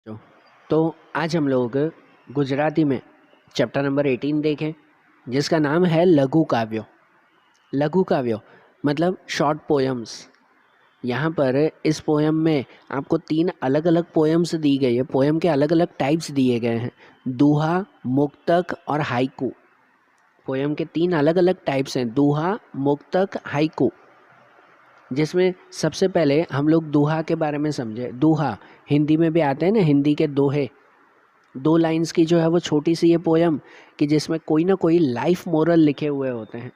जो तो आज हम लोग गुजराती में चैप्टर नंबर 18 देखें, जिसका नाम है लघु काव्यो। लघु काव्यो मतलब शॉर्ट पोएम्स। यहाँ पर इस पोएम में आपको 3 अलग अलग पोएम्स दी गई है। पोएम के अलग अलग टाइप्स दिए गए हैं, दोहा, मुक्तक और हाइकू। पोएम के 3 अलग अलग टाइप्स हैं, दोहा, मुक्तक, हाइकू। जिसमें सबसे पहले हम लोग दोहा के बारे में समझे। दोहा हिंदी में भी आते हैं ना, हिंदी के दोहे। 2 लाइंस की जो है वो छोटी सी ये पोयम कि जिसमें कोई ना कोई लाइफ मोरल लिखे हुए होते हैं।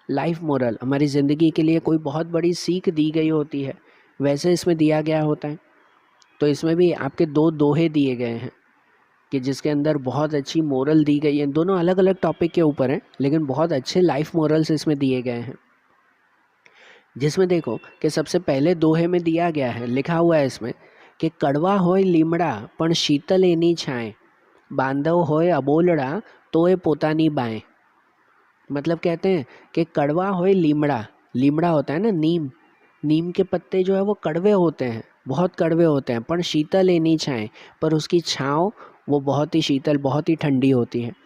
लाइफ मोरल हमारी ज़िंदगी के लिए कोई बहुत बड़ी सीख दी गई होती है, वैसे इसमें दिया गया होता है। तो इसमें भी आपके 2 दोहे दिए गए हैं कि जिसके अंदर बहुत अच्छी मोरल दी गई है। दोनों अलग अलग टॉपिक के ऊपर हैं, लेकिन बहुत अच्छे लाइफ मोरल्स इसमें दिए गए हैं। जिसमें देखो कि सबसे पहले दोहे में दिया गया है, लिखा हुआ है इसमें कि कड़वा होय लीमड़ा पण शीतल एनी छाए, बांधव होय अबोलड़ा तोय पोतानी बाएं। मतलब कहते हैं कि कड़वा होय लीमड़ा, लीमड़ा होता है ना नीम, नीम के पत्ते जो है वो कड़वे होते हैं, बहुत कड़वे होते हैं। पर शीतल एनी छाए, पर उसकी छाँव वो बहुत ही शीतल, बहुत ही ठंडी होती है।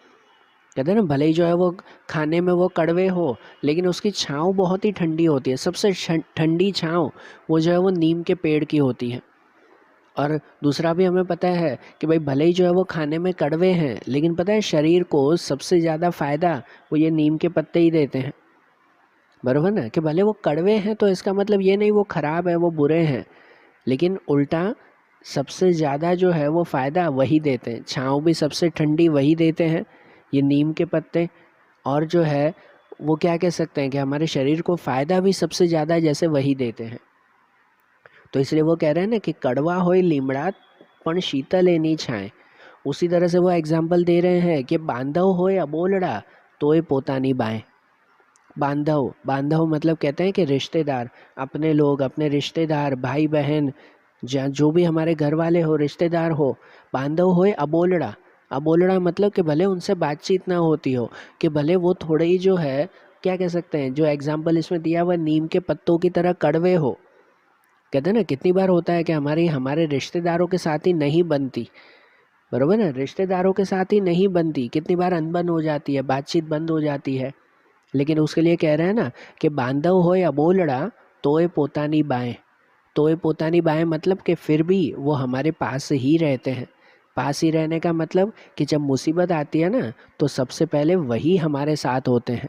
कहते हैं ना, भले ही जो है वो खाने में वो कड़वे हो, लेकिन उसकी छाँव बहुत ही ठंडी होती है। सबसे ठंडी छाँव वो जो है वो नीम के पेड़ की होती है। और दूसरा भी हमें पता है कि भाई भले ही जो है वो खाने में कड़वे हैं, लेकिन पता है शरीर को सबसे ज़्यादा फ़ायदा वो ये नीम के पत्ते ही देते हैं। बराबर ना, कि भले वो कड़वे हैं तो इसका मतलब ये नहीं वो ख़राब है, वो बुरे हैं, लेकिन उल्टा सबसे ज़्यादा जो है वो फ़ायदा वही देते हैं। छाँव भी सबसे ठंडी वही देते हैं, ये नीम के पत्ते। और जो है वो क्या कह सकते हैं कि हमारे शरीर को फ़ायदा भी सबसे ज़्यादा जैसे वही देते हैं। तो इसलिए वो कह रहे हैं ना कि कड़वा होय लीमड़ा पण शीतल एनी छाए। उसी तरह से वो एग्जाम्पल दे रहे हैं कि बांधव होय अबोलड़ा तोय पोतानी बाएं। बांधव, बांधव मतलब कहते हैं कि रिश्तेदार, अपने लोग, अपने रिश्तेदार, भाई बहन, जो भी हमारे घर वाले हो, रिश्तेदार हो। बांधव होय अबोलड़ा, अबोलड़ा मतलब कि भले उनसे बातचीत ना होती हो, कि भले वो थोड़े ही जो है क्या कह सकते हैं, जो एग्जाम्पल इसमें दिया हुआ नीम के पत्तों की तरह कड़वे हो। कहते हैं ना, कितनी बार होता है कि हमारे रिश्तेदारों के साथ ही नहीं बनती। बरोबर ना, रिश्तेदारों के साथ ही नहीं बनती, कितनी बार अनबन हो जाती है, बातचीत बंद हो जाती है। लेकिन उसके लिए कह रहे हैं ना कि बांधव होय अबोलड़ा तोय पोतानी बाएं। तोय पोतानी बाएं मतलब कि फिर भी वो हमारे पास ही रहते हैं। पास ही रहने का मतलब कि जब मुसीबत आती है ना, तो सबसे पहले वही हमारे साथ होते हैं।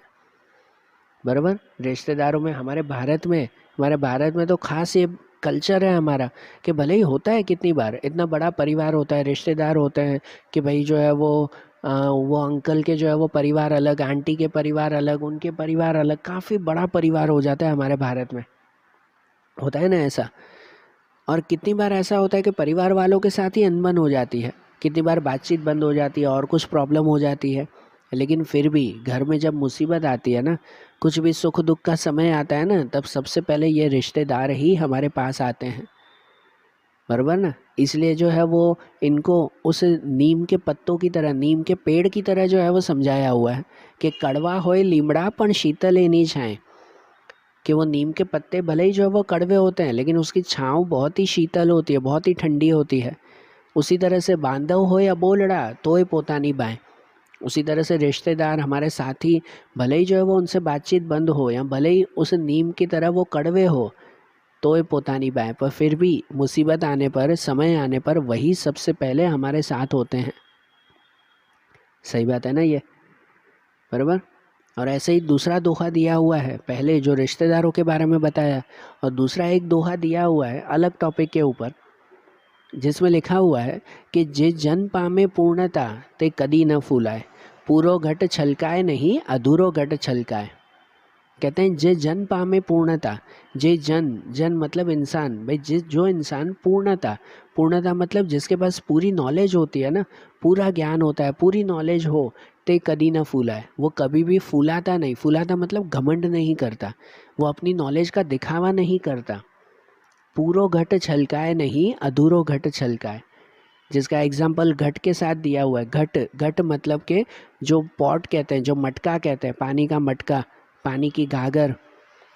बराबर, रिश्तेदारों में हमारे भारत में तो खास ये कल्चर है हमारा कि भले ही होता है, कितनी बार इतना बड़ा परिवार होता है, रिश्तेदार होते हैं कि भाई जो है वो अंकल के जो है वो परिवार अलग, आंटी के परिवार अलग, उनके परिवार अलग, काफ़ी बड़ा परिवार हो जाता है हमारे भारत में। होता है ना ऐसा। और कितनी बार ऐसा होता है कि परिवार वालों के साथ ही अनबन हो जाती है, कितनी बार बातचीत बंद हो जाती है और कुछ प्रॉब्लम हो जाती है। लेकिन फिर भी घर में जब मुसीबत आती है ना, कुछ भी सुख दुख का समय आता है ना, तब सबसे पहले ये रिश्तेदार ही हमारे पास आते हैं। बराबर ना, इसलिए जो है वो इनको उस नीम के पत्तों की तरह, नीम के पेड़ की तरह जो है वो समझाया हुआ है कि कड़वा होए लीमड़ा पण शीतल एनी छाए। कि वो नीम के पत्ते भले ही जो है वो कड़वे होते हैं, लेकिन उसकी छाँव बहुत ही शीतल होती है, बहुत ही ठंडी होती है। उसी तरह से बांधव हो या बोलड़ा तोय पोतानी बाएं। उसी तरह से रिश्तेदार, हमारे साथी, भले ही जो है वो उनसे बातचीत बंद हो या भले ही उस नीम की तरह वो कड़वे हो, तोय पोतानी बाएं, पर फिर भी मुसीबत आने पर, समय आने पर वही सबसे पहले हमारे साथ होते हैं। सही बात है ना ये, बराबर। और ऐसे ही दूसरा दोहा दिया हुआ है, पहले जो रिश्तेदारों के बारे में बताया, और दूसरा एक दोहा दिया हुआ है अलग टॉपिक के ऊपर, जिसमें लिखा हुआ है कि जे जन पामे पूर्णता ते कदी न फूलाए, पूरो घट छलकाए नहीं अधूरो घट छलकाए। कहते हैं जे जन पामे पूर्णता, जे जन, जन मतलब इंसान, भाई जिस जो इंसान पूर्णता, पूर्णता मतलब जिसके पास पूरी नॉलेज होती है ना, पूरा ज्ञान होता है, पूरी नॉलेज हो, ते कदी ना फूला है, वो कभी भी फूलाता नहीं। फूलाता मतलब घमंड नहीं करता, वो अपनी नॉलेज का दिखावा नहीं करता। पूरो घट छलकाए नहीं अधूरो घट छलकाए, जिसका एग्जाम्पल घट के साथ दिया हुआ है। घट, घट मतलब के जो पॉट कहते हैं, जो मटका कहते हैं, पानी का मटका, पानी की गागर।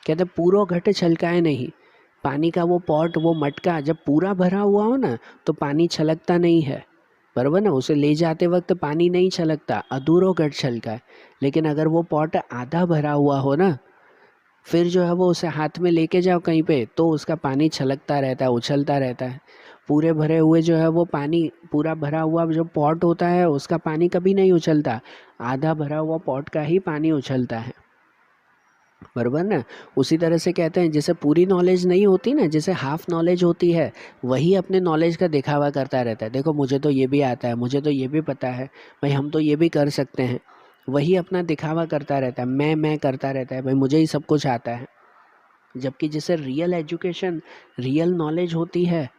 कहते हैं पूरो घट छलकाए नहीं, पानी का वो पॉट, वो मटका जब पूरा भरा हुआ हो ना तो पानी छलकता नहीं है, बराबर ना। उसे ले जाते वक्त पानी नहीं छलकता, अधूरो घट छलका है। लेकिन अगर वो पॉट आधा भरा हुआ हो ना, फिर जो है वो उसे हाथ में लेके जाओ कहीं पे तो उसका पानी छलकता रहता है, उछलता रहता है। पूरे भरे हुए जो है वो पानी, पूरा भरा हुआ जो पॉट होता है उसका पानी कभी नहीं उछलता, आधा भरा हुआ पॉट का ही पानी उछलता है, बराबर ना। उसी तरह से कहते हैं जिसे पूरी नॉलेज नहीं होती ना, जिसे हाफ नॉलेज होती है, वही अपने नॉलेज का दिखावा करता रहता है। देखो मुझे तो ये भी आता है, मुझे तो ये भी पता है, भाई हम तो ये भी कर सकते हैं। वही अपना दिखावा करता रहता है, मैं करता रहता है, भाई मुझे ही सब कुछ आता है। जबकि जिसे रियल एजुकेशन, रियल नॉलेज होती है,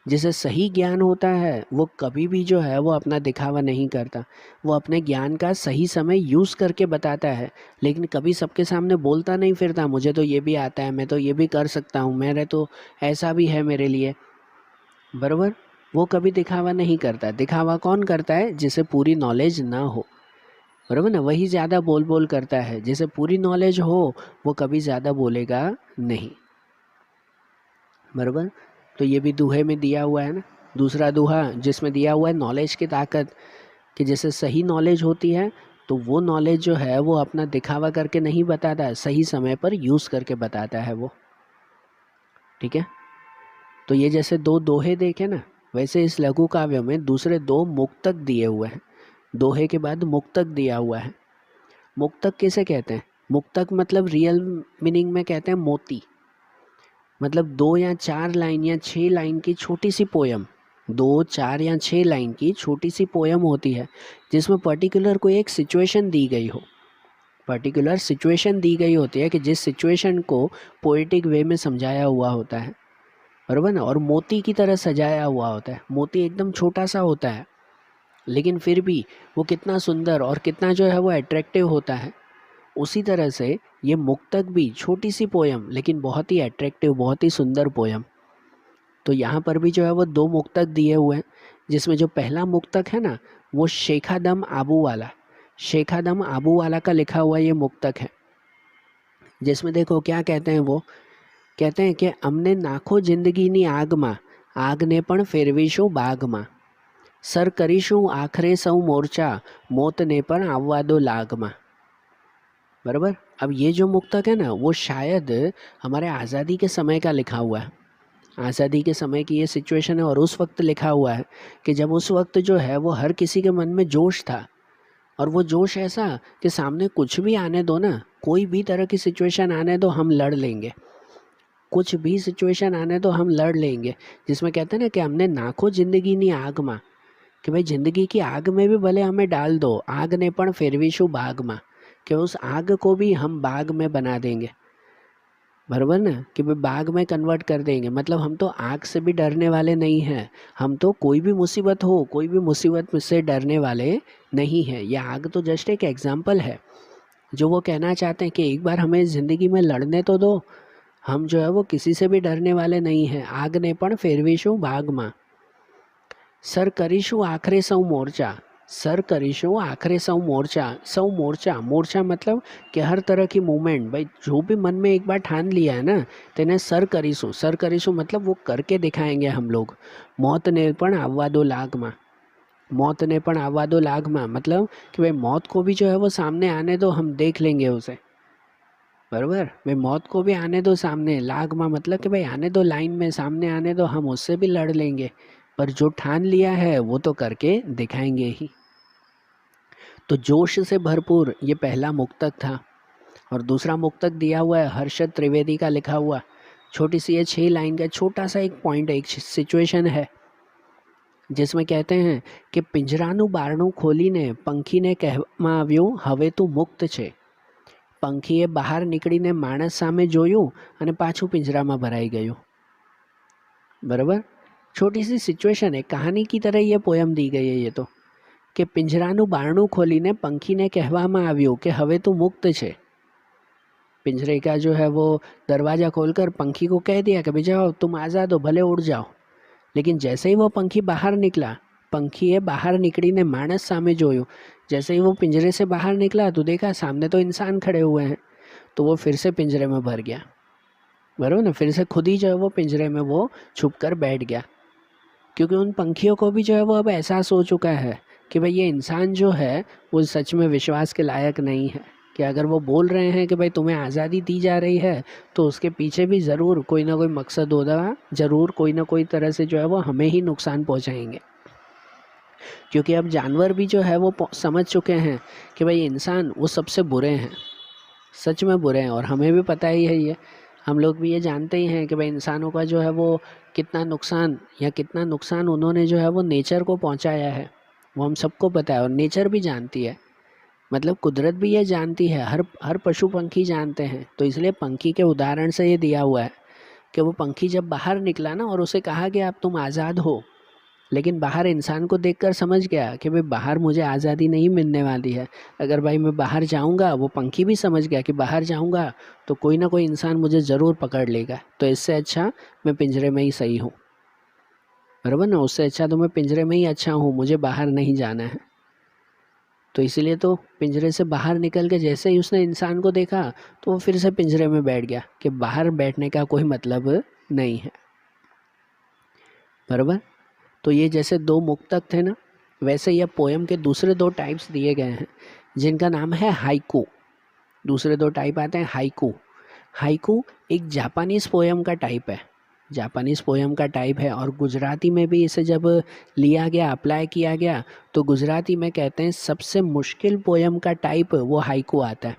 जिसे सही ज्ञान होता है, वो कभी भी जो है वो अपना दिखावा नहीं करता। वो अपने ज्ञान का सही समय यूज़ करके बताता है, लेकिन कभी सबके सामने बोलता नहीं फिरता मुझे तो ये भी आता है, मैं तो ये भी कर सकता हूँ, मेरे तो ऐसा भी है मेरे लिए, बराबर। वो कभी दिखावा नहीं करता। दिखावा कौन करता है? जिसे पूरी नॉलेज ना हो, बराबर ना। वही ज़्यादा बोल बोल करता है। जिसे पूरी नॉलेज हो वो कभी ज़्यादा बोलेगा नहीं, बराबर। तो ये भी दोहे में दिया हुआ है ना, दूसरा दोहा जिसमें दिया हुआ है नॉलेज की ताकत, कि जैसे सही नॉलेज होती है तो वो नॉलेज जो है वो अपना दिखावा करके नहीं बताता, सही समय पर यूज़ करके बताता है वो, ठीक है। तो ये जैसे दो दोहे देखे ना, वैसे इस लघु काव्य में दूसरे दो मुक्तक दिए हुए हैं। दोहे के बाद मुक्तक दिया हुआ है। मुक्तक किसे कहते हैं? मुक्तक मतलब रियल मीनिंग में कहते हैं मोती, मतलब 2 या 4 लाइन या 6 लाइन की छोटी सी पोयम, 2, 4 या 6 लाइन की छोटी सी पोयम होती है जिसमें पर्टिकुलर कोई एक सिचुएशन दी गई हो, पर्टिकुलर सिचुएशन दी गई होती है कि जिस सिचुएशन को पोएटिक वे में समझाया हुआ होता है, बराबर ना। और मोती की तरह सजाया हुआ होता है। मोती एकदम छोटा सा होता है लेकिन फिर भी वो कितना सुंदर और कितना जो है वो अट्रैक्टिव होता है। उसी तरह से ये मुक्तक भी छोटी सी पोयम लेकिन बहुत ही अट्रैक्टिव, बहुत ही सुंदर पोयम। तो यहाँ पर भी जो है वो 2 मुक्तक दिए हुए हैं, जिसमें जो पहला मुक्तक है ना वो शेखादम आबू वाला, शेखादम आबू वाला का लिखा हुआ ये मुक्तक है, जिसमें देखो क्या कहते हैं वो, कहते हैं कि अमने नाखो जिंदगीनी આગમાં, આગને પણ ફેરવીશું બાગમાં, સર કરીશું આખરે સૌ મોરચા, મોતને પણ આવવા દો લાગમાં, बराबर। अब ये जो मुक्तक है ना वो शायद हमारे आज़ादी के समय का लिखा हुआ है। आज़ादी के समय की ये सिचुएशन है और उस वक्त लिखा हुआ है कि जब उस वक्त जो है वो हर किसी के मन में जोश था, और वो जोश ऐसा कि सामने कुछ भी आने दो ना, कोई भी तरह की सिचुएशन आने दो हम लड़ लेंगे, कुछ भी सिचुएशन आने दो हम लड़ लेंगे। जिसमें कहते हैं ना कि हमने नाखो जिंदगी नी आग में, कि भाई ज़िंदगी की आग में भी भले हमें डाल दो, आग ने पण फेरवीशु बाग में, कि उस आग को भी हम बाग में बना देंगे, बराबर ना, कि भाई बाग में कन्वर्ट कर देंगे। मतलब हम तो आग से भी डरने वाले नहीं हैं, हम तो कोई भी मुसीबत हो, कोई भी मुसीबत से डरने वाले नहीं हैं। यह आग तो जस्ट एक एग्जाम्पल है। जो वो कहना चाहते हैं कि एक बार हमें ज़िंदगी में लड़ने तो दो, हम जो है वो किसी से भी डरने वाले नहीं हैं। आग ने पण फेरवीशु बाग में, सर करीशु आखरे सौ मोर्चा, सर करीशु आखरे सौ मोर्चा। सौ मोर्चा, मोर्चा मतलब कि हर तरह की मूवमेंट, भाई जो भी मन में एक बार ठान लिया है ना तेने सर करीशु, सर करीशु मतलब वो करके दिखाएंगे हम लोग। मौत ने पण आववा दो लाग में, मौत ने पण आववा दो लाग में मतलब कि भाई मौत को भी जो है वो सामने आने दो, हम देख लेंगे उसे, बराबर। भाई मौत को भी आने दो सामने, लाग में मतलब कि भाई आने दो लाइन में, सामने आने दो, हम उससे भी लड़ लेंगे, पर जो ठान लिया है वो तो करके दिखाएंगे ही। तो जोश से भरपूर ये पहला मुक्तक था। और दूसरा मुक्तक दिया हुआ है हर्षद त्रिवेदी का लिखा हुआ, छोटी सी ये 6 लाइन का छोटा सा एक पॉइंट, एक सिचुएशन है, जिसमें कहते हैं कि पिंજરાનું બારણું ખોલીને પંખીને કહેવામાં આવ્યું હવે તું મુક્ત છે, પંખીએ બહાર નીકળીને માણસ સામે જોયું અને પાછું પિંજરામાં ભરાઈ ગયું, बराबर। छोटी सी सिचुएशन है, कहानी की तरह ये पोयम दी गई है ये तो, कि पिंજરાનું બારણું ખોલીને પંખીને કહેવામાં આવ્યું કે હવે તું મુક્ત છે। पिंजरे का जो है वो दरवाज़ा खोलकर पंखी को कह दिया कि भाई जाओ तुम आज़ाद हो, भले उड़ जाओ। लेकिन जैसे ही वो पंखी बाहर निकला, पंखीए બહાર નીકળીને માણસ સામે જોયું, जैसे ही वो पिंजरे से बाहर निकला तो देखा सामने तो इंसान खड़े हुए हैं, तो वो फिर से पिंजरे में भर गया। बराबर ना, फिर से खुद ही जो है वो पिंजरे में वो छुप कर बैठ गया, क्योंकि उन पंखियों को भी जो है वो अब एहसास हो चुका है कि भाई ये इंसान जो है वो सच में विश्वास के लायक नहीं है, कि अगर वो बोल रहे हैं कि भाई तुम्हें आज़ादी दी जा रही है तो उसके पीछे भी ज़रूर कोई ना कोई मकसद होगा, ज़रूर कोई ना कोई तरह से जो है वो हमें ही नुकसान पहुंचाएंगे। क्योंकि अब जानवर भी जो है वो समझ चुके हैं कि भाई इंसान वो सबसे बुरे हैं, सच में बुरे हैं, और हमें भी पता ही है ये, हम लोग भी ये जानते ही हैं कि भाई इंसानों का जो है वो कितना नुकसान उन्होंने जो है वो नेचर को पहुंचाया है, वो हम सबको पता है, और नेचर भी जानती है, मतलब कुदरत भी ये जानती है, हर पशु पंखी जानते हैं। तो इसलिए पंखी के उदाहरण से ये दिया हुआ है कि वो पंखी जब बाहर निकला ना और उसे कहा कि अब तुम आज़ाद हो, लेकिन बाहर इंसान को देखकर समझ गया कि भाई बाहर मुझे आज़ादी नहीं मिलने वाली है, अगर भाई मैं बाहर जाऊंगा, वो पंखी भी समझ गया कि बाहर जाऊंगा तो कोई ना कोई इंसान मुझे ज़रूर पकड़ लेगा, तो इससे अच्छा मैं पिंजरे में ही सही हूँ। बराबर ना, उससे अच्छा तो मैं पिंजरे में ही अच्छा हूँ, मुझे बाहर नहीं जाना है। तो इसीलिए तो पिंजरे से बाहर निकल के जैसे ही उसने इंसान को देखा तो वो फिर से पिंजरे में बैठ गया कि बाहर बैठने का कोई मतलब नहीं है। बराबर। तो ये जैसे दो मुक्तक थे ना, वैसे ये पोयम के दूसरे दो टाइप्स दिए गए हैं जिनका नाम है हाइकू। दूसरे दो टाइप आते हैं हाइकू। हाइकू एक जापानीज पोयम का टाइप है, जापानीज पोयम का टाइप है, और गुजराती में भी इसे जब लिया गया, अप्लाई किया गया, तो गुजराती में कहते हैं सबसे मुश्किल पोयम का टाइप वो हाइकू आता है।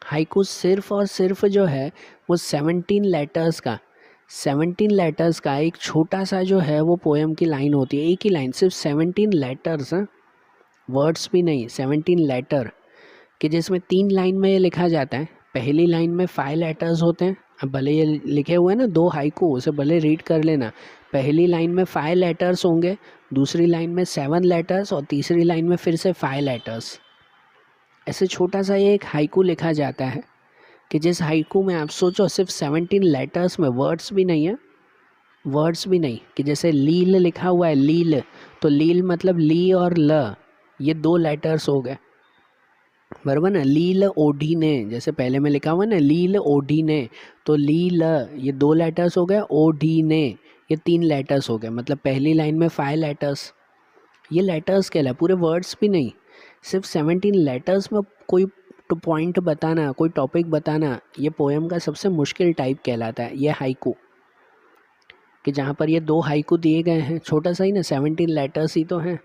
हाइकू सिर्फ और सिर्फ जो है वो 17 लेटर्स का एक छोटा सा जो है वो पोयम की लाइन होती है, एक ही लाइन, सिर्फ 17 लेटर्स, वर्ड्स भी नहीं, 17 लेटर, कि जिसमें 3 लाइन में ये लिखा जाता है। पहली लाइन में 5 लेटर्स होते हैं, अब भले ये लिखे हुए हैं ना 2 हाइकू, उसे भले रीड कर लेना। पहली लाइन में 5 लेटर्स होंगे, दूसरी लाइन में 7 लेटर्स, और तीसरी लाइन में फिर से 5 लेटर्स। ऐसे छोटा सा ये एक हाइकू लिखा जाता है, कि जिस हाइकू में आप सोचो सिर्फ 17 लेटर्स में, वर्ड्स भी नहीं है, वर्ड्स भी नहीं, कि जैसे लील लिखा हुआ है, लील, तो लील मतलब ली और ल, ये 2 लेटर्स हो गए। बराबर ना, लील ओढ़ी ने, जैसे पहले में लिखा हुआ ना लील ओढ़ी ने, तो लील ये 2 लेटर्स हो गए, ओढ़ी ने ये 3 लेटर्स हो गए, मतलब पहली लाइन में 5 लेटर्स, ये लेटर्स कहलाए, पूरे वर्ड्स भी नहीं, सिर्फ 17 लेटर्स में कोई तो पॉइंट बताना, कोई टॉपिक बताना, ये पोएम का सबसे मुश्किल टाइप कहलाता है, ये हाइकू। कि जहाँ पर ये 2 हाइकू दिए गए हैं, छोटा सा ही ना, 17 लेटर्स ही तो हैं,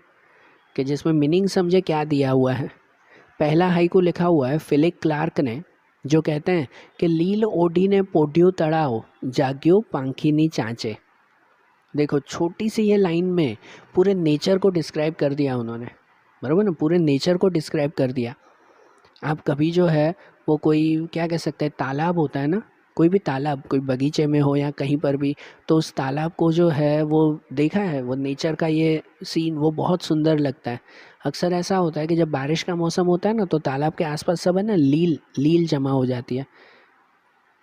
कि जिसमें मीनिंग समझे क्या दिया हुआ है। पहला हाइकू लिखा हुआ है फिलिप क्लार्क ने, जो कहते हैं कि लील ओढ़ी ने पोड्यू तड़ाओ, जाग्यो पांखीनी चांचे। देखो छोटी सी ये लाइन में पूरे नेचर को डिस्क्राइब कर दिया उन्होंने, बराबर ना, पूरे नेचर को डिस्क्राइब कर दिया। आप कभी जो है वो कोई क्या कह सकते हैं, तालाब होता है ना, कोई भी तालाब, कोई बगीचे में हो या कहीं पर भी, तो उस तालाब को जो है वो देखा है, वो नेचर का ये सीन वो बहुत सुंदर लगता है। अक्सर ऐसा होता है कि जब बारिश का मौसम होता है ना, तो तालाब के आसपास सब है ना लील लील जमा हो जाती है,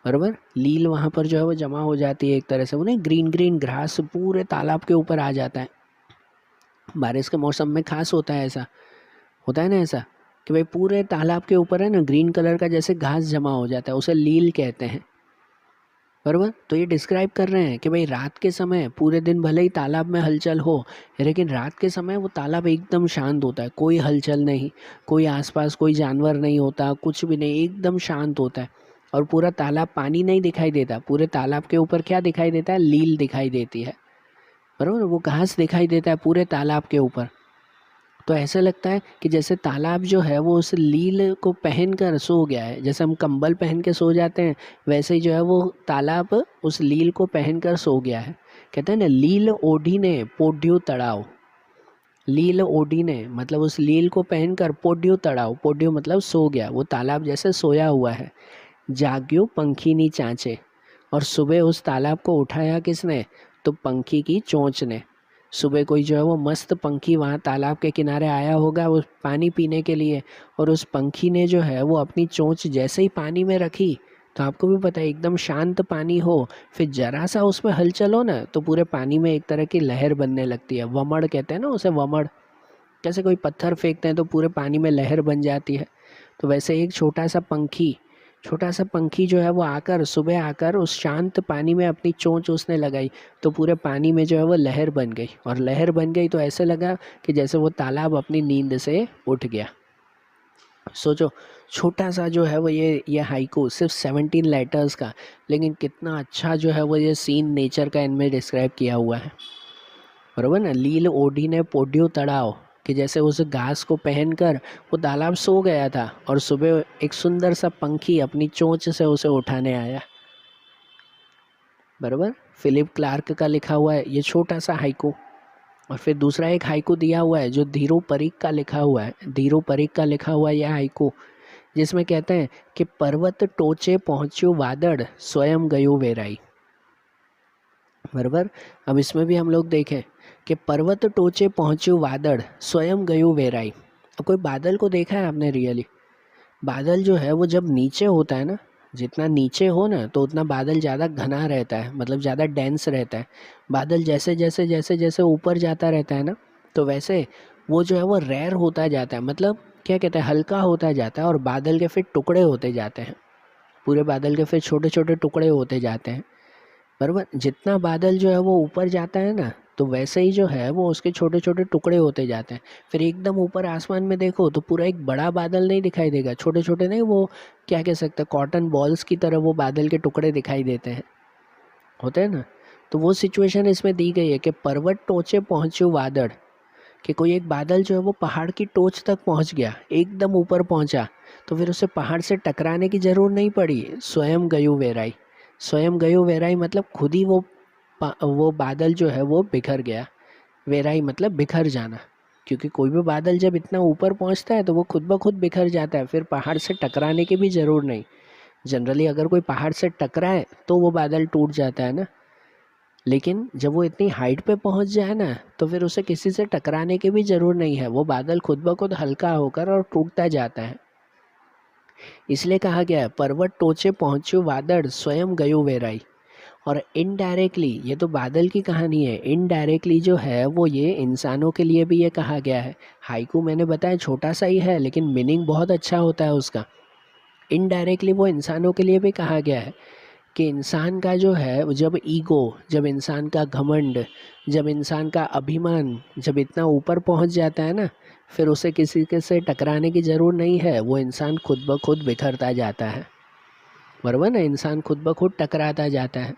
बराबर, लील वहाँ पर जो है वो जमा हो जाती है, एक तरह से उन्हें ग्रीन ग्रीन घास पूरे तालाब के ऊपर आ जाता है। बारिश के मौसम में खास होता है ऐसा, होता है ना ऐसा, कि भाई पूरे तालाब के ऊपर है ना ग्रीन कलर का जैसे घास जमा हो जाता है, उसे लील कहते हैं। बराबर, तो ये डिस्क्राइब कर रहे हैं कि भाई रात के समय पूरे दिन भले ही तालाब में हलचल हो, लेकिन रात के समय वो तालाब एकदम शांत होता है, कोई हलचल नहीं, कोई आसपास कोई जानवर नहीं होता, कुछ भी नहीं, एकदम शांत होता है, और पूरा तालाब, पानी नहीं दिखाई देता, पूरे तालाब के ऊपर क्या दिखाई देता है, लील दिखाई देती है, बराबर, वो घास दिखाई देता है पूरे तालाब के ऊपर। तो ऐसा लगता है कि जैसे तालाब जो है वो उस लील को पहन कर सो गया है, जैसे हम कंबल पहन के सो जाते हैं, वैसे ही जो है वो तालाब उस लील को पहन कर सो गया है। कहते हैं ना लील ओढ़ी ने पोड्यू तड़ाव, लील ओढ़ी ने मतलब उस लील को पहनकर पोड्यू तड़ाव, पोड्यू मतलब सो गया, वो तालाब जैसे सोया हुआ है। जाग्यो पंखीनी चांचे, और सुबह उस तालाब को उठाया किसने, तो पंखी की चोंच ने। सुबह कोई जो है वो मस्त पंखी वहाँ तालाब के किनारे आया होगा वो पानी पीने के लिए, और उस पंखी ने जो है वो अपनी चोंच जैसे ही पानी में रखी, तो आपको भी पता है एकदम शांत पानी हो, फिर जरा सा उसमें हलचल हो ना, तो पूरे पानी में एक तरह की लहर बनने लगती है, वमड़ कहते हैं ना उसे, वमड़, जैसे कोई पत्थर फेंकते हैं तो पूरे पानी में लहर बन जाती है। तो वैसे एक छोटा सा पंखी छोटा सा पंखी जो है वो आकर सुबह आकर उस शांत पानी में अपनी चोंच उसने लगाई, तो पूरे पानी में जो है वो लहर बन गई, और लहर बन गई तो ऐसे लगा कि जैसे वो तालाब अपनी नींद से उठ गया। सोचो, छोटा सा जो है वो ये हाइकू सिर्फ 17 लेटर्स का, लेकिन कितना अच्छा जो है वो ये सीन नेचर का इनमें डिस्क्राइब किया हुआ है, बरोबर ना। लील ओढ़ी ने पोड्यो तड़ाव, कि जैसे उस घास को पहनकर वो तालाब सो गया था और सुबह एक सुंदर सा पंखी अपनी चोंच से उसे उठाने आया, बरोबर। फिलिप क्लार्क का लिखा हुआ है ये छोटा सा हाइकू। और फिर दूसरा एक हाइकू दिया हुआ है जो धीरू परीक का लिखा हुआ है, धीरू परीक का लिखा हुआ है यह हाइकू, जिसमें कहते हैं कि पर्वत टोचे पहुँच्यो वादड़ स्वयं गयो वेराई, बराबर। अब इसमें भी हम लोग देखें कि पर्वत टोचे पहुँच्यो वादड़ स्वयं गयो वेराई। अब कोई बादल को देखा है आपने रियली? बादल जो है वो जब नीचे होता है ना, जितना नीचे हो ना तो उतना बादल ज़्यादा घना रहता है, मतलब ज़्यादा डेंस रहता है। बादल जैसे जैसे जैसे जैसे ऊपर जाता रहता है ना, तो वैसे वो जो है वो रेयर होता जाता है, मतलब क्या कहते हैं, हल्का होता जाता है, और बादल के फिर टुकड़े होते जाते हैं, पूरे बादल के फिर छोटे छोटे टुकड़े होते जाते हैं, बराबर। जितना बादल जो है वो ऊपर जाता है ना, तो वैसे ही जो है वो उसके छोटे छोटे टुकड़े होते जाते हैं। फिर एकदम ऊपर आसमान में देखो तो पूरा एक बड़ा बादल नहीं दिखाई देगा, छोटे छोटे नहीं, वो क्या कह सकते हैं, कॉटन बॉल्स की तरह वो बादल के टुकड़े दिखाई देते हैं, होते हैं ना। तो वो सिचुएशन इसमें दी गई है कि पर्वत टोचे पहुँचो वादड़, कि कोई एक बादल जो है वो पहाड़ की टोच तक पहुँच गया, एकदम ऊपर पहुँचा, तो फिर उसे पहाड़ से टकराने की ज़रूर नहीं पड़ी, स्वयं गयो वेराई। स्वयं गयो वेराई मतलब खुद ही वो बादल जो है वो बिखर गया। वेराई मतलब बिखर जाना, क्योंकि कोई भी बादल जब इतना ऊपर पहुंचता है तो वो खुद ब खुद बिखर जाता है, फिर पहाड़ से टकराने की भी ज़रूर नहीं। जनरली अगर कोई पहाड़ से टकराए तो वो बादल टूट जाता है ना, लेकिन जब वो इतनी हाइट पे पहुंच जाए ना तो फिर उसे किसी से टकराने की भी ज़रूर नहीं है, वो बादल खुद ब खुद हल्का होकर और टूटता जाता है। इसलिए कहा गया है पर्वत टोचे पहुँचो वादड़ स्वयं गयो वेराई। और इनडायरेक्टली, ये तो बादल की कहानी है, इनडायरेक्टली जो है वो ये इंसानों के लिए भी ये कहा गया है। हाइकू मैंने बताया छोटा सा ही है लेकिन मीनिंग बहुत अच्छा होता है उसका। इनडायरेक्टली वो इंसानों के लिए भी कहा गया है कि इंसान का जो है जब ईगो, जब इंसान का घमंड, जब इंसान का अभिमान जब इतना ऊपर पहुंच जाता है ना, फिर उसे किसी के से टकराने की ज़रूर नहीं है, वो इंसान खुद ब खुद बिखरता जाता है, बराबर ना। इंसान खुद ब खुद टकराता जाता है।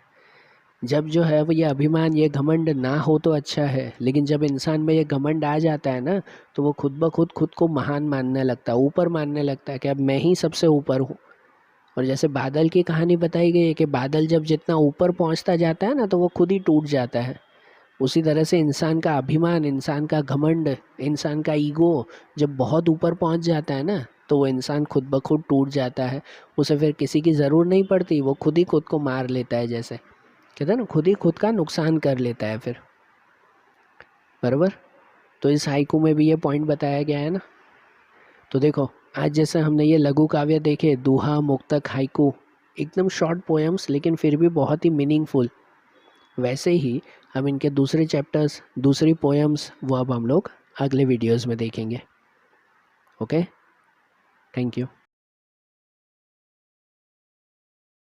जब जो है वो ये अभिमान, ये घमंड ना हो तो अच्छा है, लेकिन जब इंसान में ये घमंड आ जाता है ना तो वो खुद ब खुद को महान मानने लगता है, ऊपर मानने लगता है कि अब मैं ही सबसे ऊपर हूँ। और जैसे बादल की कहानी बताई गई है कि बादल जब जितना ऊपर पहुँचता जाता है ना तो वो खुद ही टूट जाता है, उसी तरह से इंसान का अभिमान, इंसान का घमंड, इंसान का ईगो जब बहुत ऊपर पहुँच जाता है ना तो वो इंसान खुद ब खुद टूट जाता है, उसे फिर किसी की ज़रूर नहीं पड़ती, वो खुद ही खुद को मार लेता है, जैसे कहते हैं ना, खुद ही खुद का नुकसान कर लेता है फिर, बराबर। तो इस हाइकू में भी ये पॉइंट बताया गया है ना। तो देखो, आज जैसे हमने ये लघु काव्य देखे, दोहा, मुक्तक, हाइकू, एकदम शॉर्ट पोएम्स लेकिन फिर भी बहुत ही मीनिंगफुल, वैसे ही हम इनके दूसरे चैप्टर्स, दूसरी पोएम्स, वो अब हम लोग अगले वीडियोस में देखेंगे। Okay, thank you.